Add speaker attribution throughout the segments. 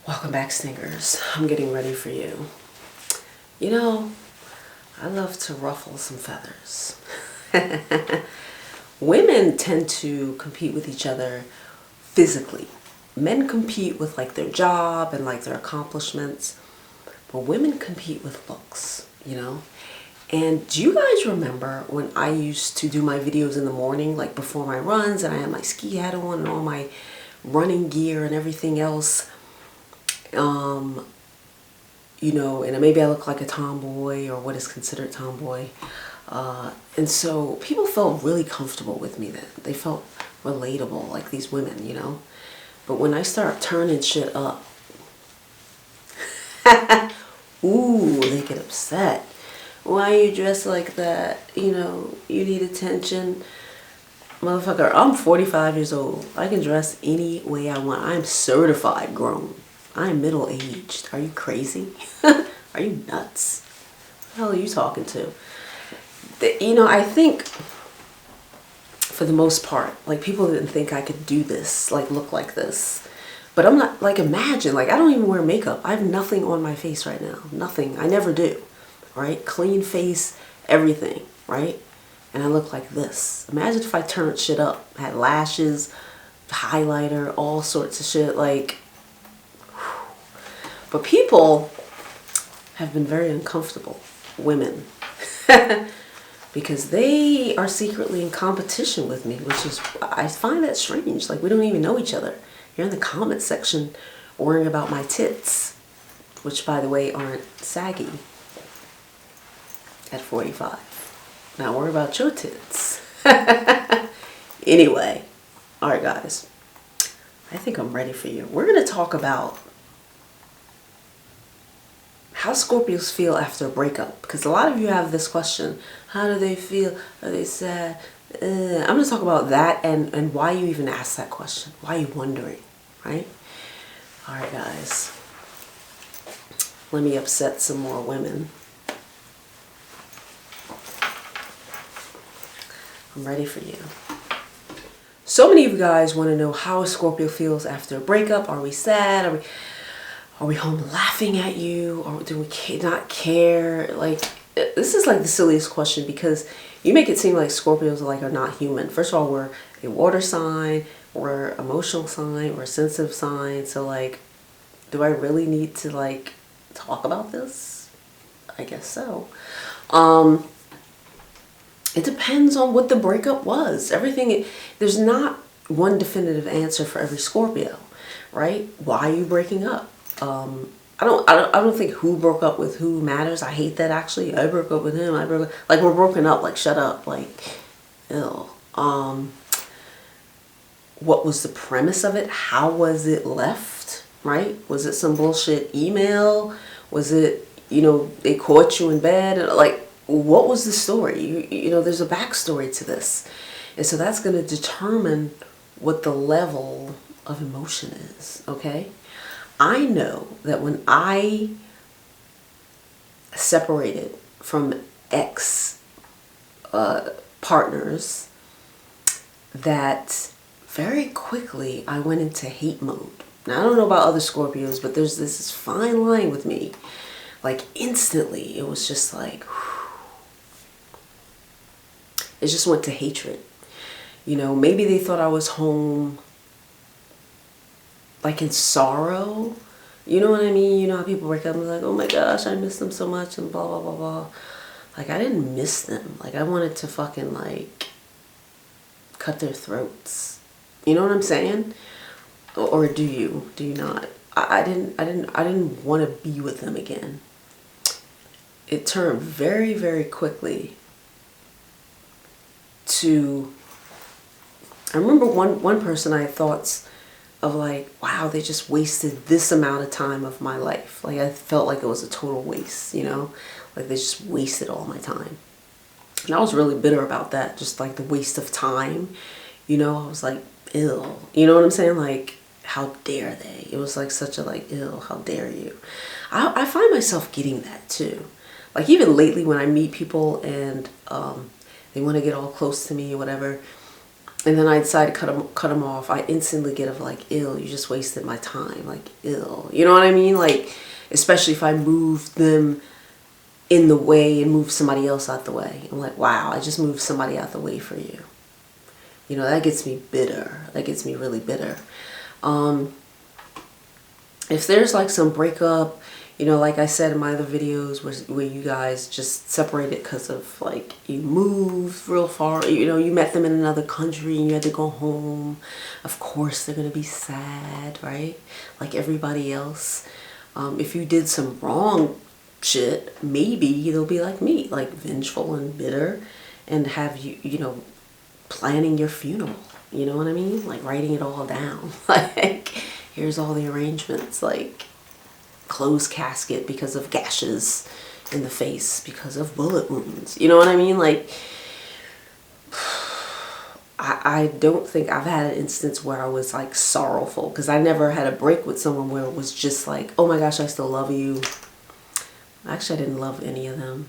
Speaker 1: Welcome back, Snickers. I'm getting ready for you. You know, I love to ruffle some feathers. Women tend to compete with each other physically. Men compete with like their job and like their accomplishments, but women compete with looks, you know? And do you guys remember when I used to do my videos in the morning, like before my runs, and I had my ski hat on and all my running gear and everything else? You know, and maybe I look like a tomboy or what is considered tomboy. And so people felt really comfortable with me then. They felt relatable, like these women, you know. But when I start turning shit up, ooh, they get upset. Why are you dressed like that? You know, you need attention. Motherfucker, I'm 45 years old. I can dress any way I want. I'm certified grown. I'm middle-aged. Are you crazy? Are you nuts? What the hell are you talking to? You know, I think for the most part, like people didn't think I could do this, like look like this. But I'm not, like imagine, like I don't even wear makeup. I have nothing on my face right now. Nothing. I never do. Right? Clean face, everything. Right? And I look like this. Imagine if I turned shit up. Had lashes, highlighter, all sorts of shit. Like, but people have been very uncomfortable, women, because they are secretly in competition with me, which is, I find that strange. Like we don't even know each other. You're in the comment section worrying about my tits, which by the way aren't saggy at 45. Now worry about your tits. Anyway, all right guys, I think I'm ready for you. We're going to talk about how Scorpios feel after a breakup, because a lot of you have this question. How do they feel? Are they sad? I'm going to talk about that and why you even ask that question. Why are you wondering, right? All right, guys. Let me upset some more women. I'm ready for you. So many of you guys want to know how a Scorpio feels after a breakup. Are we sad? Are we home laughing at you? Or do we not care? Like, this is like the silliest question because you make it seem like Scorpios are not human. First of all, we're a water sign, we're an emotional sign, we're a sensitive sign. So like, do I really need to like talk about this? I guess so. It depends on what the breakup was. Everything, there's not one definitive answer for every Scorpio, right? Why are you breaking up? I don't think who broke up with who matters. I hate that actually. I broke up with him. Like we're broken up. Like shut up. Like, ew. What was the premise of it? How was it left? Right? Was it some bullshit email? Was it, you know, they caught you in bed? Like, what was the story? You know, there's a backstory to this, and so that's going to determine what the level of emotion is. Okay. I know that when I separated from ex partners, that very quickly I went into hate mode. Now, I don't know about other Scorpios, but there's this fine line with me. Like instantly, it was just like, whew. It just went to hatred. You know, maybe they thought I was home like in sorrow, you know what I mean? You know how people break up and like, oh my gosh, I miss them so much and blah, blah, blah, blah. Like, I didn't miss them. Like, I wanted to fucking like cut their throats. You know what I'm saying? Or do you? Do you not? I didn't want to be with them again. It turned very, very quickly to, I remember one person I had thoughts of like, wow, they just wasted this amount of time of my life. Like I felt like it was a total waste, you know, like they just wasted all my time. And I was really bitter about that, just like the waste of time, you know. I was like, ill, you know what I'm saying? Like, how dare they? It was like such a like, ill, how dare you? I find myself getting that too. Like even lately when I meet people and they want to get all close to me or whatever, and then I decide to cut them off, I instantly get of like, ill, you just wasted my time, like, ill. You know what I mean? Like, especially if I move them in the way and move somebody else out the way. I'm like, wow, I just moved somebody out the way for you. You know, that gets me bitter. That gets me really bitter. If there's like some breakup, you know, like I said in my other videos where you guys just separated because of like you moved real far, you know, you met them in another country and you had to go home. Of course they're going to be sad, right? Like everybody else. If you did some wrong shit, maybe they'll be like me, like vengeful and bitter, and have you, you know, planning your funeral. You know what I mean? Like writing it all down. Like, here's all the arrangements, like closed casket because of gashes in the face because of bullet wounds. You know what I mean? Like, I don't think I've had an instance where I was like sorrowful, because I never had a break with someone where it was just like, oh my gosh, I still love you. Actually, I didn't love any of them.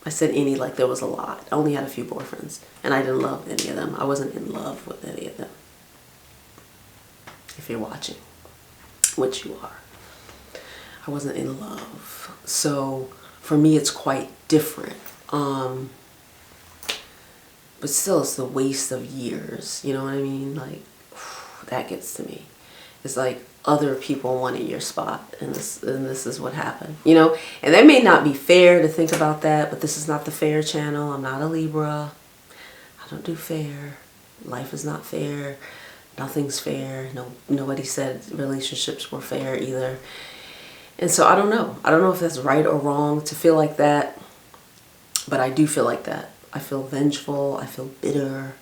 Speaker 1: I said any like there was a lot. I only had a few boyfriends and I didn't love any of them. I wasn't in love with any of them. If you're watching, which you are. I wasn't in love. So for me, it's quite different. But still, it's the waste of years. You know what I mean? Like, that gets to me. It's like other people wanted your spot, and this is what happened. You know, and that may not be fair to think about that, but this is not the fair channel. I'm not a Libra. I don't do fair. Life is not fair. Nothing's fair. No, nobody said relationships were fair either. And so I don't know. I don't know if that's right or wrong to feel like that, but I do feel like that. I feel vengeful. I feel bitter.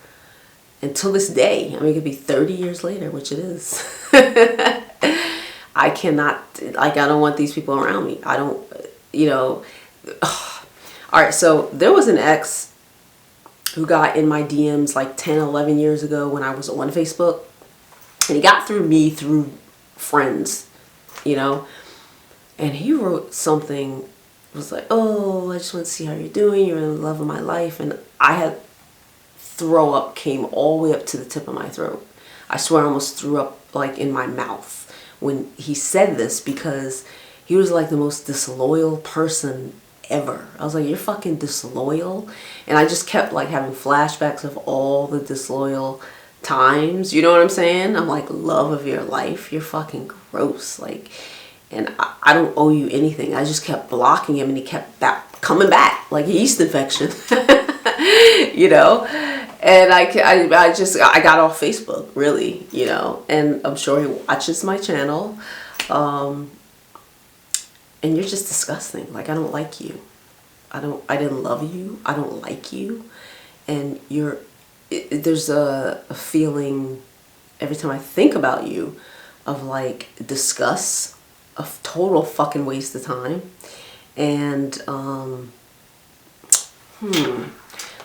Speaker 1: Until this day. I mean, it could be 30 years later, which it is. I cannot, like, I don't want these people around me. I don't, you know. Ugh. All right, so there was an ex who got in my DMs like 10, 11 years ago when I was on Facebook. And he got through me through friends, you know. And he wrote something, it was like, oh, I just want to see how you're doing. You're in the love of my life. And I had throw up came all the way up to the tip of my throat. I swear I almost threw up like in my mouth when he said this, because he was like the most disloyal person ever. I was like, you're fucking disloyal. And I just kept like having flashbacks of all the disloyal times. You know what I'm saying? I'm like, love of your life. You're fucking gross. Like, and I don't owe you anything. I just kept blocking him and he kept coming back like a yeast infection. You know? And I got off Facebook, really, you know, and I'm sure he watches my channel. And you're just disgusting. Like, I don't like you. I didn't love you. I don't like you. And there's a feeling every time I think about you of like disgust, a total fucking waste of time. And,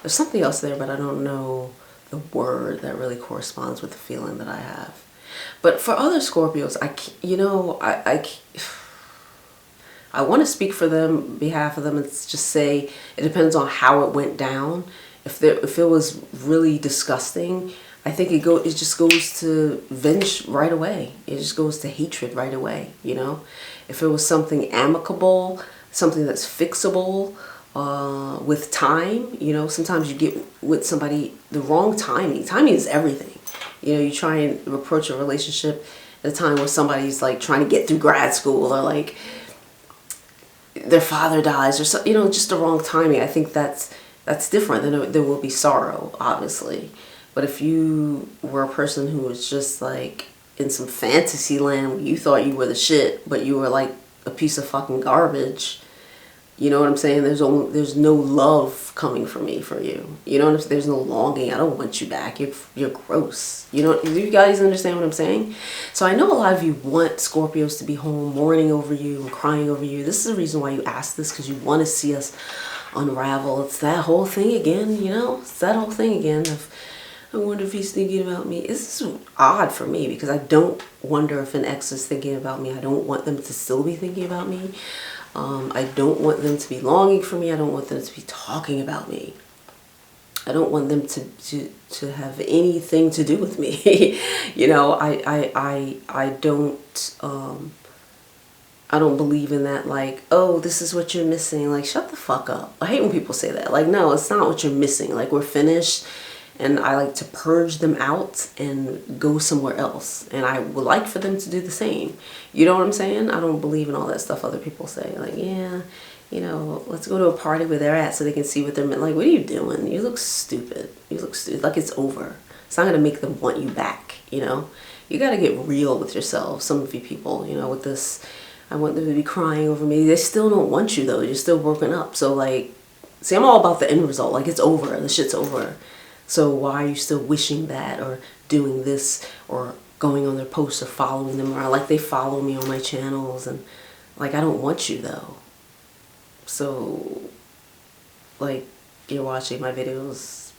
Speaker 1: there's something else there, but I don't know the word that really corresponds with the feeling that I have. But for other Scorpios, I want to speak for them, behalf of them, and just say it depends on how it went down. If it was really disgusting, I think it just goes to venge right away. It just goes to hatred right away, you know? If it was something amicable, something that's fixable, with time, you know, sometimes you get with somebody the wrong timing. Timing is everything. You know, you try and approach a relationship at a time where somebody's like trying to get through grad school, or like their father dies, or so, you know, just the wrong timing. I think that's different. Then there will be sorrow, obviously. But if you were a person who was just like in some fantasy land where you thought you were the shit, but you were like a piece of fucking garbage, you know what I'm saying? There's no love coming from me for you. You know what I'm saying? There's no longing. I don't want you back. You're gross. You know, do you guys understand what I'm saying? So I know a lot of you want Scorpios to be home mourning over you and crying over you. This is the reason why you asked this, because you want to see us unravel. It's that whole thing again, you know? It's that whole thing again of, I wonder if he's thinking about me. This is odd for me, because I don't wonder if an ex is thinking about me. I don't want them to still be thinking about me. I don't want them to be longing for me. I don't want them to be talking about me. I don't want them to have anything to do with me. You know, I don't believe in that, like, oh, this is what you're missing. Like, shut the fuck up. I hate when people say that. Like, no, it's not what you're missing. Like, we're finished, and I like to purge them out and go somewhere else. And I would like for them to do the same. You know what I'm saying? I don't believe in all that stuff other people say. Like, yeah, you know, let's go to a party where they're at so they can see what they're like. What are you doing? You look stupid. You look stupid. Like, it's over. It's not going to make them want you back, you know? You got to get real with yourself. Some of you people, you know, with this, I want them to be crying over me. They still don't want you, though. You're still broken up. So, like, see, I'm all about the end result. Like, it's over. The shit's over. So why are you still wishing that or doing this or going on their posts or following them around? Like, they follow me on my channels, and, like, I don't want you, though. So, like, you're watching my videos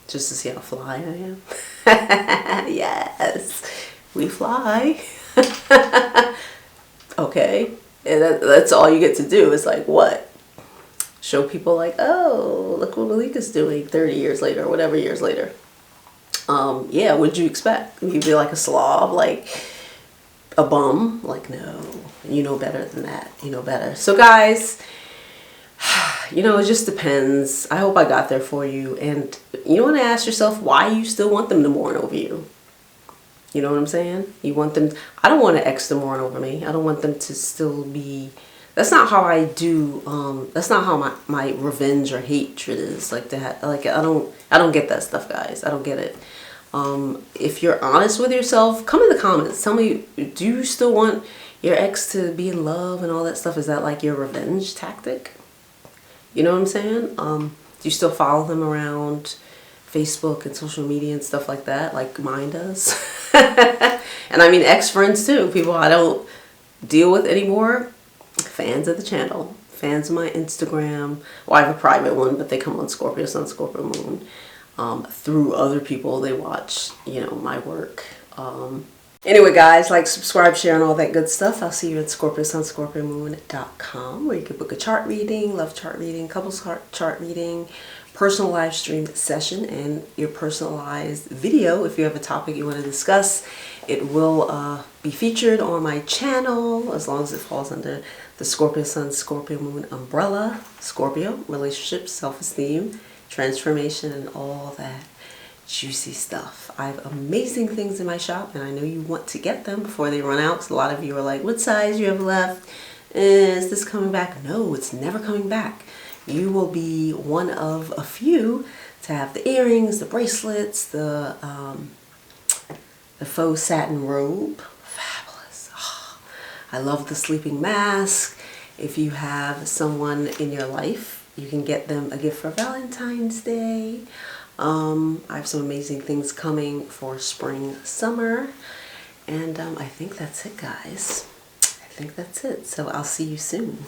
Speaker 1: just to see how fly I am? Yes, we fly. Okay, and that's all you get to do is, like, what? Show people, like, oh, look what Malika's doing 30 years later or whatever years later. Yeah, what'd you expect? You'd be like a slob, like a bum? Like, no, you know better than that. You know better. So, guys, you know, it just depends. I hope I got there for you. And you want to ask yourself why you still want them to mourn over you. You know what I'm saying? You want them, I don't want an ex to mourn over me. I don't want them to still be, that's not how I do, that's not how my revenge or hatred is. Like that, like I don't get that stuff, guys. I don't get it. If you're honest with yourself, come in the comments. Tell me, do you still want your ex to be in love and all that stuff? Is that like your revenge tactic? You know what I'm saying? Do you still follow them around Facebook and social media and stuff like that, like mine does? And I mean ex-friends too, people I don't deal with anymore, fans of the channel, fans of my Instagram. Well, I have a private one, but they come on ScorpioSunScorpioMoon through other people. They watch, you know, my work. Anyway, guys, like, subscribe, share, and all that good stuff. I'll see you at ScorpioSunScorpioMoon.com, where you can book a chart reading, love chart reading, couples chart reading, personal live stream session, and your personalized video. If you have a topic you want to discuss, it will be featured on my channel, as long as it falls under the Scorpio Sun, Scorpio Moon umbrella. Scorpio, relationships, self-esteem, transformation, and all that juicy stuff. I have amazing things in my shop, and I know you want to get them before they run out. So a lot of you are like, what size you have left? Is this coming back? No, it's never coming back. You will be one of a few to have the earrings, the bracelets, the faux satin robe. Fabulous. Oh, I love the sleeping mask. If you have someone in your life, you can get them a gift for Valentine's Day. I have some amazing things coming for spring, summer, and I think that's it, guys. I think that's it. So I'll see you soon.